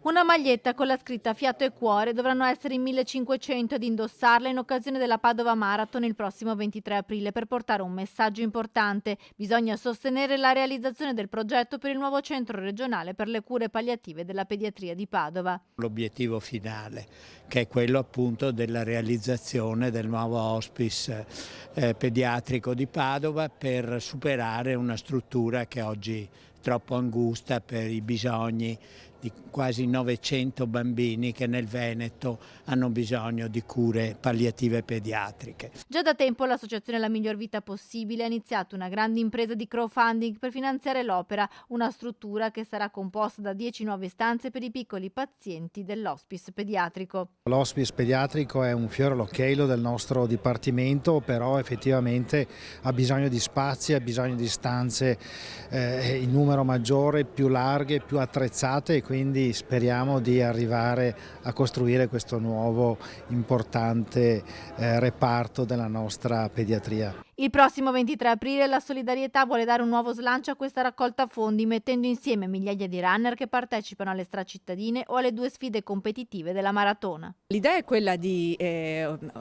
Una maglietta con la scritta Fiato e Cuore dovranno essere in 1500 ad indossarla in occasione della Padova Marathon il prossimo 23 aprile per portare un messaggio importante. Bisogna sostenere la realizzazione del progetto per il nuovo centro regionale per le cure palliative della pediatria di Padova. L'obiettivo finale, che è quello appunto della realizzazione del nuovo hospice pediatrico di Padova per superare una struttura che oggi è troppo angusta per i bisogni di quasi 900 bambini che nel Veneto hanno bisogno di cure palliative pediatriche. Già da tempo l'associazione La Miglior Vita Possibile ha iniziato una grande impresa di crowdfunding per finanziare l'opera, una struttura che sarà composta da 10 nuove stanze per i piccoli pazienti dell'hospice pediatrico. L'hospice pediatrico è un fiore all'occhiello del nostro dipartimento, però effettivamente ha bisogno di spazi, ha bisogno di stanze in numero maggiore, più larghe, più attrezzate, e quindi speriamo di arrivare a costruire questo nuovo importante reparto della nostra pediatria. Il prossimo 23 aprile la solidarietà vuole dare un nuovo slancio a questa raccolta fondi, mettendo insieme migliaia di runner che partecipano alle stracittadine o alle 2 sfide competitive della maratona. L'idea è quella di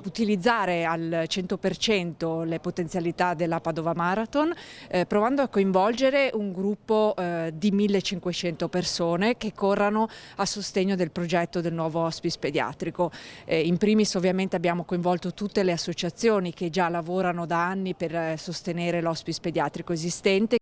utilizzare al 100% le potenzialità della Padova Marathon, provando a coinvolgere un gruppo di 1500 persone che corrano a sostegno del progetto del nuovo hospice pediatrico. In primis ovviamente abbiamo coinvolto tutte le associazioni che già lavorano da anni per sostenere l'hospice pediatrico esistente.